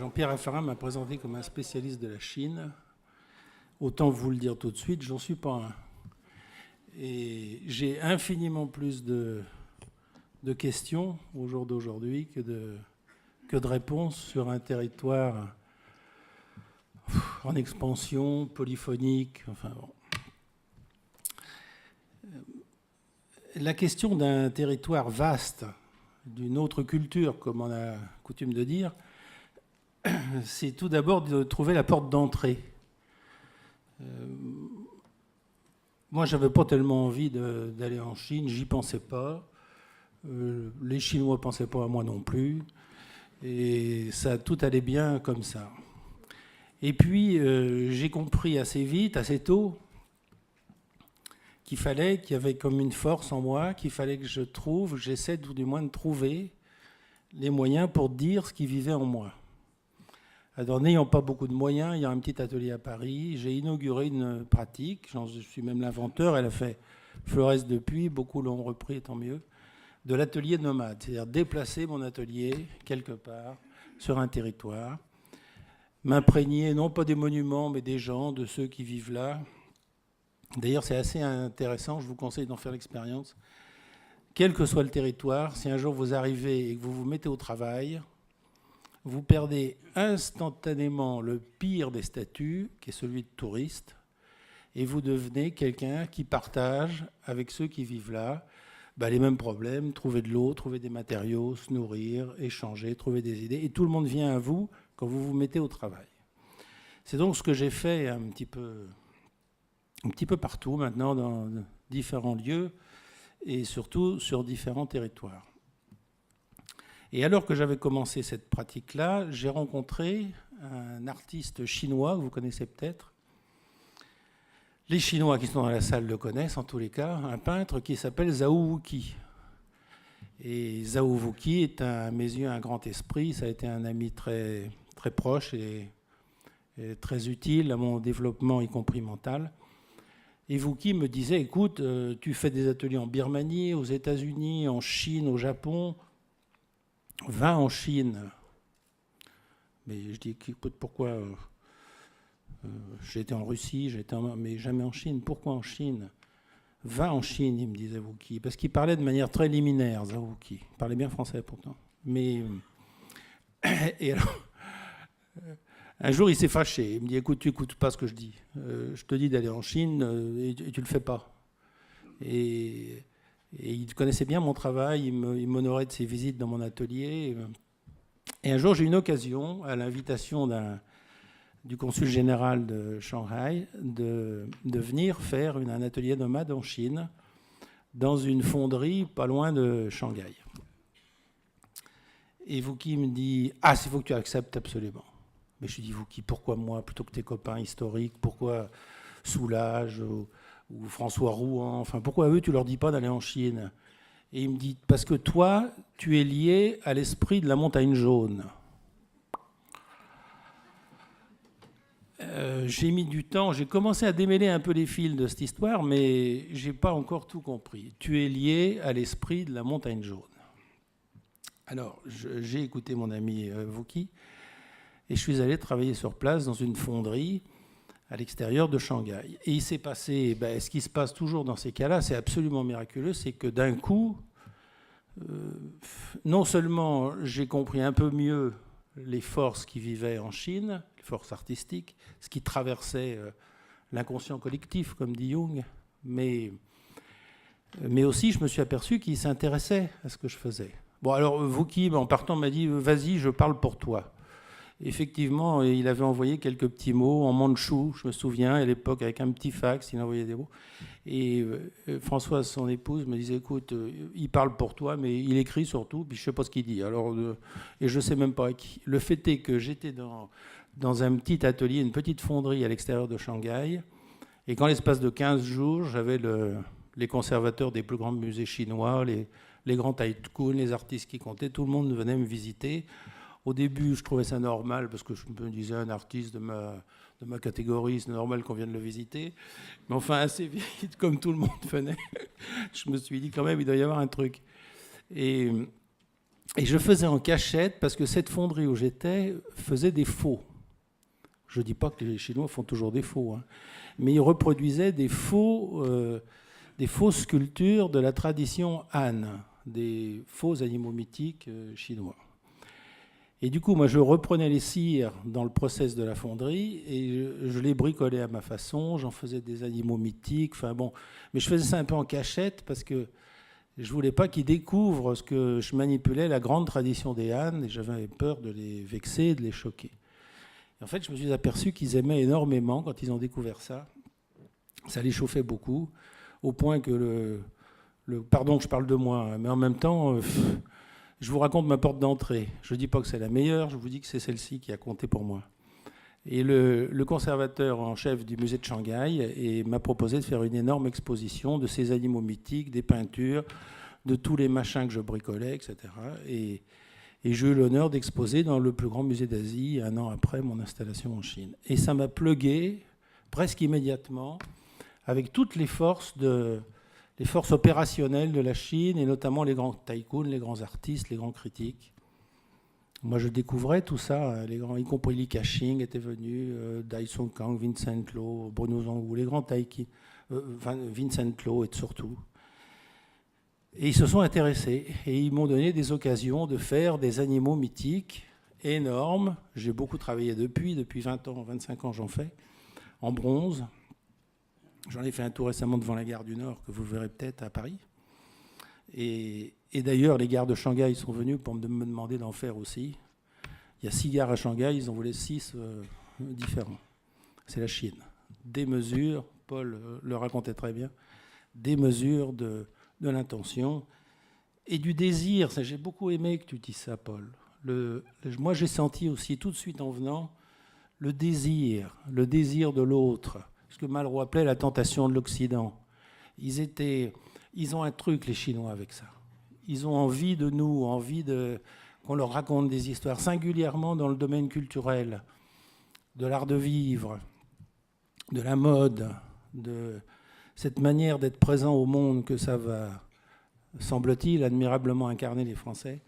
Jean-Pierre Raffarin m'a présenté comme un spécialiste de la Chine. Autant vous le dire tout de suite, j'en suis pas un. Et j'ai infiniment plus de questions au jour d'aujourd'hui que de réponses sur un territoire en expansion, polyphonique. Enfin bon. La question d'un territoire vaste, d'une autre culture, comme on a coutume de dire, c'est tout d'abord de trouver la porte d'entrée. Moi, je n'avais pas tellement envie d'aller en Chine, j'y pensais pas. Les Chinois ne pensaient pas à moi non plus. Et ça, tout allait bien comme ça. Et puis, j'ai compris assez vite, assez tôt, qu'il y avait comme une force en moi, qu'il fallait que j'essaie tout du moins de trouver les moyens pour dire ce qui vivait en moi. Alors, n'ayant pas beaucoup de moyens, il y a un petit atelier à Paris. J'ai inauguré une pratique, je suis même l'inventeur, elle a fait florès depuis, beaucoup l'ont repris, tant mieux, de l'atelier nomade, c'est-à-dire déplacer mon atelier quelque part sur un territoire, m'imprégner non pas des monuments, mais des gens, de ceux qui vivent là. D'ailleurs, c'est assez intéressant, je vous conseille d'en faire l'expérience. Quel que soit le territoire, si un jour vous arrivez et que vous vous mettez au travail, vous perdez instantanément le pire des statuts, qui est celui de touriste, et vous devenez quelqu'un qui partage avec ceux qui vivent là les mêmes problèmes, trouver de l'eau, trouver des matériaux, se nourrir, échanger, trouver des idées, et tout le monde vient à vous quand vous vous mettez au travail. C'est donc ce que j'ai fait un petit peu partout maintenant, dans différents lieux, et surtout sur différents territoires. Et alors que j'avais commencé cette pratique-là, j'ai rencontré un artiste chinois que vous connaissez peut-être. Les Chinois qui sont dans la salle le connaissent en tous les cas, un peintre qui s'appelle Zhao Wuqi. Et Zhao Wuqi est à mes yeux un grand esprit, ça a été un ami très, très proche et très utile à mon développement, y compris mental. Et Wuqi me disait, écoute, tu fais des ateliers en Birmanie, aux États-Unis, en Chine, au Japon, va en Chine. Mais je dis, écoute, pourquoi j'étais en Russie, mais jamais en Chine. Pourquoi en Chine? Va en Chine, il me disait Wuqi. Parce qu'il parlait de manière très liminaire, Zhao Wuqi. Il parlait bien français pourtant. Mais, et alors, un jour, il s'est fâché. Il me dit, écoute, tu n'écoutes pas ce que je dis. Je te dis d'aller en Chine et tu ne le fais pas. Et il connaissait bien mon travail, il m'honorait de ses visites dans mon atelier. Et un jour, j'ai eu une occasion, à l'invitation du consul général de Shanghai, de venir faire un atelier nomade en Chine, dans une fonderie pas loin de Shanghai. Et Wuqi me dit, il faut que tu acceptes absolument. Mais je lui dis, Wuqi, pourquoi moi, plutôt que tes copains historiques? Pourquoi Soulages ou François Rouen? Enfin, pourquoi eux, tu leur dis pas d'aller en Chine? Et il me dit, parce que toi, tu es lié à l'esprit de la montagne jaune. J'ai mis du temps, j'ai commencé à démêler un peu les fils de cette histoire, mais je n'ai pas encore tout compris. Tu es lié à l'esprit de la montagne jaune. Alors, j'ai écouté mon ami Wuqi, et je suis allé travailler sur place dans une fonderie à l'extérieur de Shanghai. Et il s'est passé, ce qui se passe toujours dans ces cas-là, c'est absolument miraculeux, c'est que d'un coup, non seulement j'ai compris un peu mieux les forces qui vivaient en Chine, les forces artistiques, ce qui traversait l'inconscient collectif, comme dit Jung, mais aussi je me suis aperçu qu'il s'intéressait à ce que je faisais. Bon, alors Wuqi, en partant, m'a dit « Vas-y, je parle pour toi ». Effectivement, il avait envoyé quelques petits mots en mandchou, je me souviens, à l'époque, avec un petit fax, il envoyait des mots. Et Françoise, son épouse, me disait, écoute, il parle pour toi, mais il écrit surtout, puis je ne sais pas ce qu'il dit. Alors, et je ne sais même pas à qui. Le fait est que j'étais dans un petit atelier, une petite fonderie à l'extérieur de Shanghai, et qu'en l'espace de 15 jours, j'avais les conservateurs des plus grands musées chinois, les grands taïkun, les artistes qui comptaient, tout le monde venait me visiter. Au début, je trouvais ça normal, parce que je me disais, un artiste de ma catégorie, c'est normal qu'on vienne le visiter. Mais enfin, assez vite, comme tout le monde venait, je me suis dit, quand même, il doit y avoir un truc. Et Et je faisais en cachette parce que cette fonderie où j'étais faisait des faux. Je ne dis pas que les Chinois font toujours des faux, hein, mais ils reproduisaient des fausses sculptures de la tradition Han, des faux animaux mythiques chinois. Et du coup, moi, je reprenais les cires dans le process de la fonderie et je les bricolais à ma façon. J'en faisais des animaux mythiques. Enfin bon, mais je faisais ça un peu en cachette parce que je voulais pas qu'ils découvrent ce que je manipulais, la grande tradition des Han, et j'avais peur de les vexer, de les choquer. Et en fait, je me suis aperçu qu'ils aimaient énormément quand ils ont découvert ça. Ça les chauffait beaucoup, au point que pardon que je parle de moi, hein, mais en même temps. Je vous raconte ma porte d'entrée. Je ne dis pas que c'est la meilleure, je vous dis que c'est celle-ci qui a compté pour moi. Et le conservateur en chef du musée de Shanghai m'a proposé de faire une énorme exposition de ces animaux mythiques, des peintures, de tous les machins que je bricolais, etc. Et j'ai eu l'honneur d'exposer dans le plus grand musée d'Asie 1 an après mon installation en Chine. Et ça m'a plugué presque immédiatement avec toutes les forces opérationnelles de la Chine, et notamment les grands tycoons, les grands artistes, les grands critiques. Moi, je découvrais tout ça, les grands, y compris Li Ka-shing était venu, Dai Song Kang, Vincent Lo, Bruno Zhongwu, les grands Vincent Lo et surtout. Et ils se sont intéressés et ils m'ont donné des occasions de faire des animaux mythiques énormes. J'ai beaucoup travaillé depuis 20 ans, 25 ans j'en fais, en bronze. J'en ai fait un tout récemment devant la gare du Nord, que vous verrez peut-être à Paris. Et d'ailleurs, les gares de Shanghai sont venus pour me demander d'en faire aussi. Il y a 6 gares à Shanghai, ils en voulaient 6 différents. C'est la Chine. Des mesures, Paul le racontait très bien, des mesures de l'intention et du désir. J'ai beaucoup aimé que tu dises ça, Paul. Moi, j'ai senti aussi tout de suite en venant le désir de l'autre. Ce que Malraux appelait la tentation de l'Occident. Ils ont un truc, les Chinois, avec ça. Ils ont envie de nous, qu'on leur raconte des histoires, singulièrement dans le domaine culturel, de l'art de vivre, de la mode, de cette manière d'être présent au monde que ça va, semble-t-il, admirablement incarner les Français.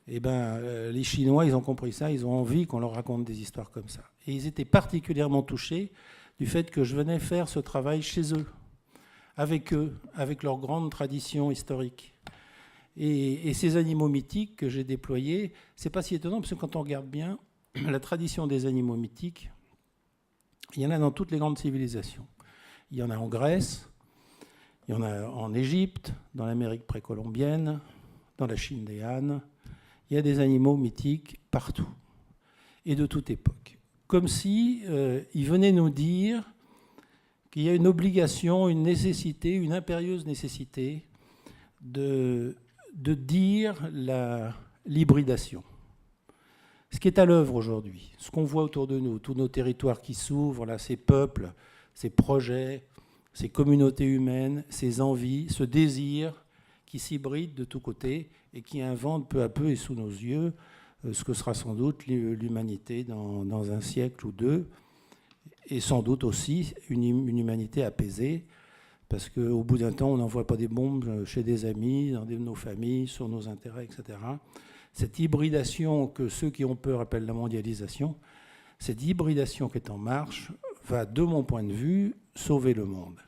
Eh bien, les Chinois, ils ont compris ça, ils ont envie qu'on leur raconte des histoires comme ça. Et ils étaient particulièrement touchés du fait que je venais faire ce travail chez eux, avec leur grande tradition historique. Et ces animaux mythiques que j'ai déployés, c'est pas si étonnant, parce que quand on regarde bien, la tradition des animaux mythiques, il y en a dans toutes les grandes civilisations. Il y en a en Grèce, il y en a en Égypte, dans l'Amérique précolombienne, dans la Chine des Han. Il y a des animaux mythiques partout, et de toute époque. Comme si ils venaient nous dire qu'il y a une obligation, une nécessité, une impérieuse nécessité de dire l'hybridation. Ce qui est à l'œuvre aujourd'hui, ce qu'on voit autour de nous, tous nos territoires qui s'ouvrent, là, ces peuples, ces projets, ces communautés humaines, ces envies, ce désir qui s'hybrident de tous côtés et qui inventent peu à peu et sous nos yeux ce que sera sans doute l'humanité dans un siècle ou deux, et sans doute aussi une humanité apaisée, parce qu'au bout d'un temps, on n'envoie pas des bombes chez des amis, dans nos familles, sur nos intérêts, etc. Cette hybridation que ceux qui ont peur appellent la mondialisation, cette hybridation qui est en marche va, de mon point de vue, sauver le monde.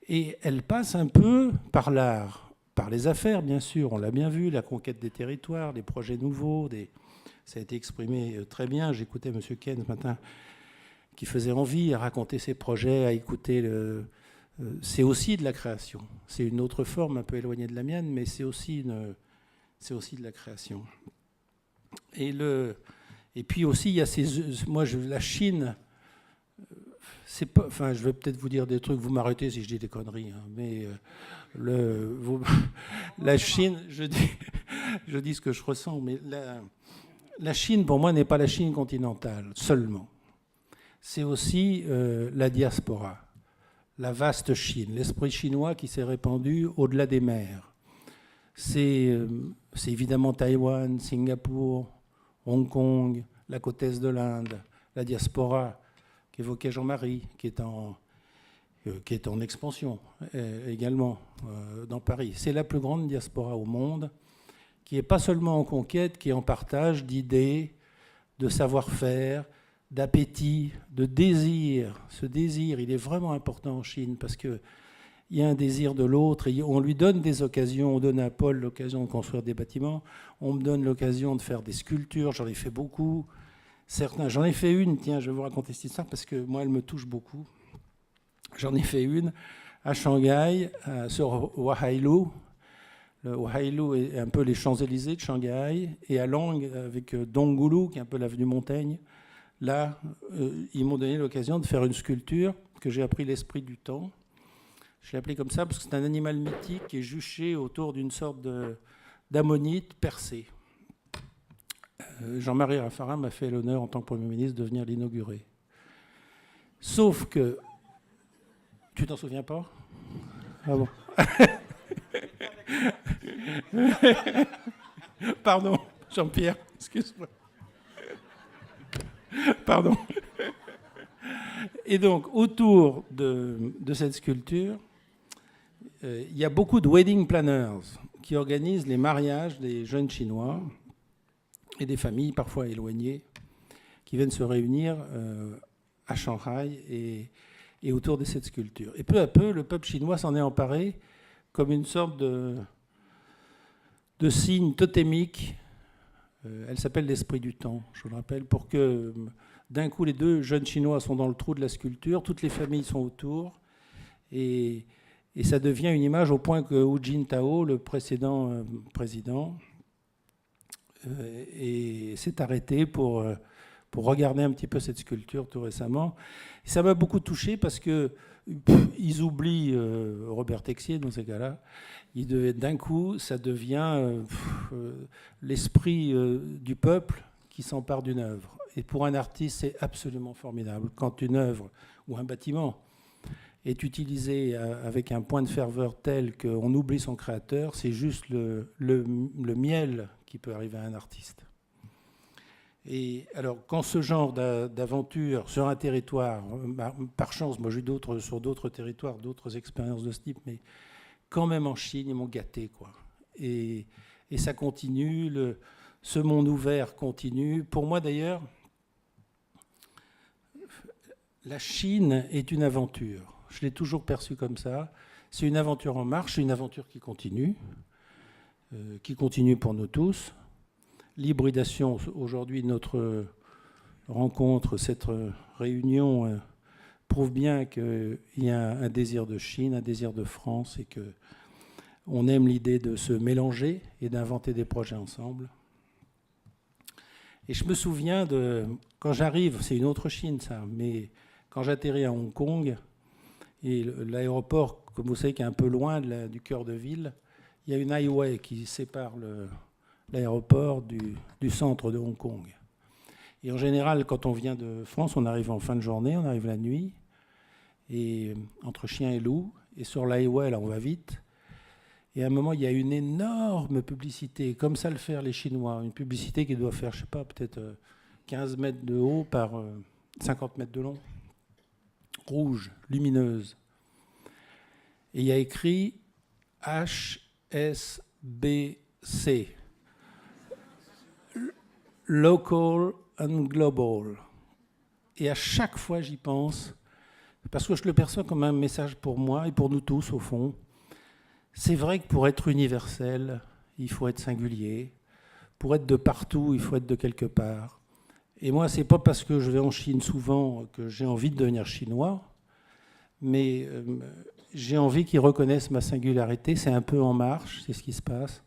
Et elle passe un peu par l'art, par les affaires, bien sûr, on l'a bien vu, la conquête des territoires, des projets nouveaux, ça a été exprimé très bien. J'écoutais M. Ken ce matin, qui faisait envie à raconter ses projets, à écouter c'est aussi de la création. C'est une autre forme un peu éloignée de la mienne, mais c'est aussi de la création. Et puis aussi, il y a la Chine. Enfin, je vais peut-être vous dire des trucs. Vous m'arrêtez si je dis des conneries, hein, mais la Chine, je dis ce que je ressens, mais la Chine, pour moi, n'est pas la Chine continentale seulement. C'est aussi la diaspora, la vaste Chine, l'esprit chinois qui s'est répandu au-delà des mers. C'est évidemment Taïwan, Singapour, Hong Kong, la côte est de l'Inde, la diaspora qu'évoquait Jean-Marie, qui est en expansion également dans Paris. C'est la plus grande diaspora au monde qui n'est pas seulement en conquête, qui est en partage d'idées, de savoir-faire, d'appétit, de désir. Ce désir, il est vraiment important en Chine parce qu'il y a un désir de l'autre. Et on lui donne des occasions. On donne à Paul l'occasion de construire des bâtiments. On me donne l'occasion de faire des sculptures. J'en ai fait beaucoup. Certains, j'en ai fait une, tiens, je vais vous raconter cette histoire parce que moi, elle me touche beaucoup. J'en ai fait une à Shanghai, sur Huaihailu. Le Huaihailu est un peu les Champs-Élysées de Shanghai. Et à Lang, avec Donggulu, qui est un peu l'avenue Montaigne. Là, ils m'ont donné l'occasion de faire une sculpture que j'ai appris l'esprit du temps. Je l'ai appelé comme ça parce que c'est un animal mythique qui est juché autour d'une sorte d'ammonite percée. Jean-Marie Raffarin m'a fait l'honneur en tant que Premier ministre de venir l'inaugurer. Sauf que... Tu t'en souviens pas? Ah bon. Pardon, Jean-Pierre, excuse-moi. Pardon. Et donc, autour de cette sculpture, il y a beaucoup de wedding planners qui organisent les mariages des jeunes Chinois et des familles parfois éloignées qui viennent se réunir à Shanghai et autour de cette sculpture. Et peu à peu, le peuple chinois s'en est emparé comme une sorte de signe totémique. Elle s'appelle l'esprit du temps, je vous le rappelle, pour que d'un coup les deux jeunes Chinois sont dans le trou de la sculpture, toutes les familles sont autour, et ça devient une image au point que Hu Jintao, le précédent président, s'est arrêté pour regarder un petit peu cette sculpture tout récemment. Et ça m'a beaucoup touché parce que ils oublient Robert Texier dans ces cas-là. D'un coup, ça devient l'esprit du peuple qui s'empare d'une œuvre. Et pour un artiste, c'est absolument formidable. Quand une œuvre ou un bâtiment est utilisé avec un point de ferveur tel qu'on oublie son créateur, c'est juste le miel qui peut arriver à un artiste. Et alors, quand ce genre d'aventure sur un territoire, par chance, moi j'ai eu sur d'autres territoires, d'autres expériences de ce type, mais quand même en Chine, ils m'ont gâté, quoi. Et ça continue, ce monde ouvert continue. Pour moi, d'ailleurs, la Chine est une aventure. Je l'ai toujours perçue comme ça. C'est une aventure en marche, c'est une aventure qui continue pour nous tous. L'hybridation, aujourd'hui, notre rencontre, cette réunion prouve bien qu'il y a un désir de Chine, un désir de France et qu'on aime l'idée de se mélanger et d'inventer des projets ensemble. Et je me souviens quand j'arrive, c'est une autre Chine ça, mais quand j'atterris à Hong Kong, et l'aéroport, comme vous savez, qui est un peu loin du cœur de ville, il y a une highway qui sépare l'aéroport du centre de Hong Kong. Et en général, quand on vient de France, on arrive en fin de journée, on arrive la nuit, et entre chien et loup, et sur l'highway, là, on va vite. Et à un moment, il y a une énorme publicité, comme ça le font les Chinois, une publicité qui doit faire, je ne sais pas, peut-être 15 mètres de haut par 50 mètres de long, rouge, lumineuse. Et il y a écrit HSBC, Local and Global. Et à chaque fois, j'y pense, parce que je le perçois comme un message pour moi et pour nous tous, au fond. C'est vrai que pour être universel, il faut être singulier. Pour être de partout, il faut être de quelque part. Et moi, c'est pas parce que je vais en Chine souvent que j'ai envie de devenir chinois, mais j'ai envie qu'ils reconnaissent ma singularité. C'est un peu en marche, c'est ce qui se passe.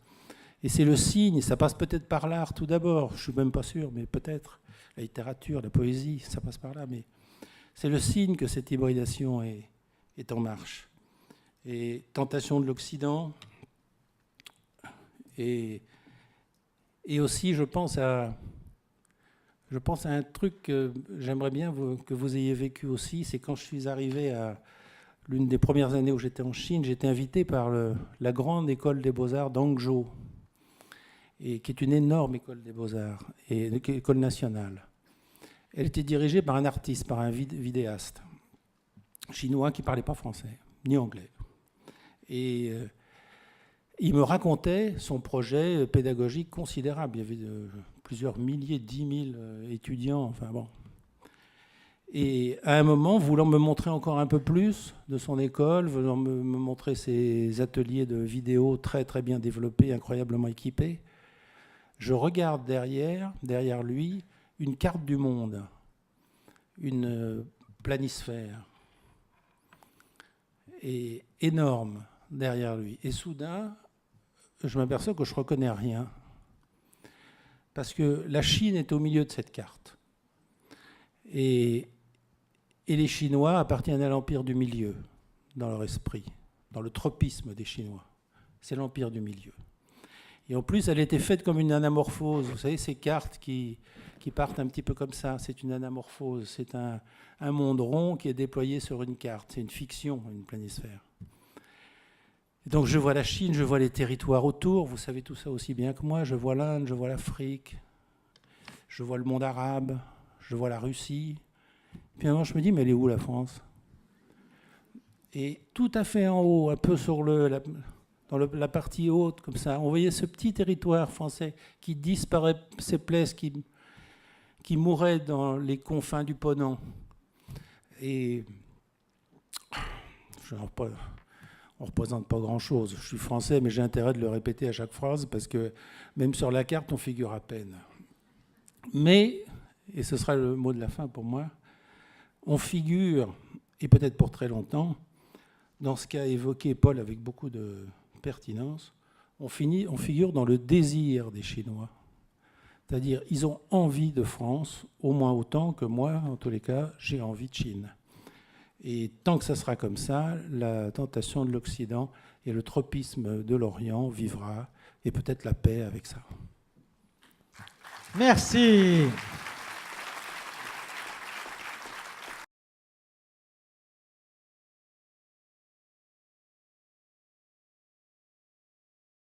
Et c'est le signe, ça passe peut-être par l'art tout d'abord, je ne suis même pas sûr, mais peut-être la littérature, la poésie, ça passe par là. Mais c'est le signe que cette hybridation est en marche. Et tentation de l'Occident, et aussi je pense à un truc que j'aimerais bien que vous ayez vécu aussi, c'est quand je suis arrivé à l'une des premières années où j'étais en Chine, j'étais invité par la grande école des beaux-arts d'Hangzhou, et qui est une énorme école des beaux-arts, et une école nationale. Elle était dirigée par un artiste, par un vidéaste chinois qui ne parlait pas français, ni anglais. Et Il me racontait son projet pédagogique considérable. Il y avait plusieurs milliers, 10 000 étudiants, enfin bon. Et à un moment, voulant me montrer encore un peu plus de son école, voulant me montrer ses ateliers de vidéo très très bien développés, incroyablement équipés, je regarde derrière lui, une carte du monde, une planisphère, et énorme derrière lui. Et soudain, je m'aperçois que je ne reconnais rien. Parce que la Chine est au milieu de cette carte. Et les Chinois appartiennent à l'empire du milieu, dans leur esprit, dans le tropisme des Chinois. C'est l'empire du milieu. Et en plus, elle était faite comme une anamorphose. Vous savez, ces cartes qui partent un petit peu comme ça, c'est une anamorphose. C'est un monde rond qui est déployé sur une carte. C'est une fiction, une planisphère. Et donc je vois la Chine, je vois les territoires autour. Vous savez tout ça aussi bien que moi. Je vois l'Inde, je vois l'Afrique, je vois le monde arabe, je vois la Russie. Puis maintenant, je me dis, mais elle est où la France? Et tout à fait en haut, un peu sur dans la partie haute, comme ça, on voyait ce petit territoire français qui disparaît, ces plaises qui mouraient dans les confins du Ponant. Et on ne représente pas grand-chose. Je suis français, mais j'ai intérêt de le répéter à chaque phrase, parce que même sur la carte, on figure à peine. Mais, et ce sera le mot de la fin pour moi, on figure, et peut-être pour très longtemps, dans ce qu'a évoqué Paul avec beaucoup de pertinence, on figure dans le désir des Chinois. C'est-à-dire, ils ont envie de France, au moins autant que moi, en tous les cas, j'ai envie de Chine. Et tant que ça sera comme ça, la tentation de l'Occident et le tropisme de l'Orient vivra, et peut-être la paix avec ça. Merci.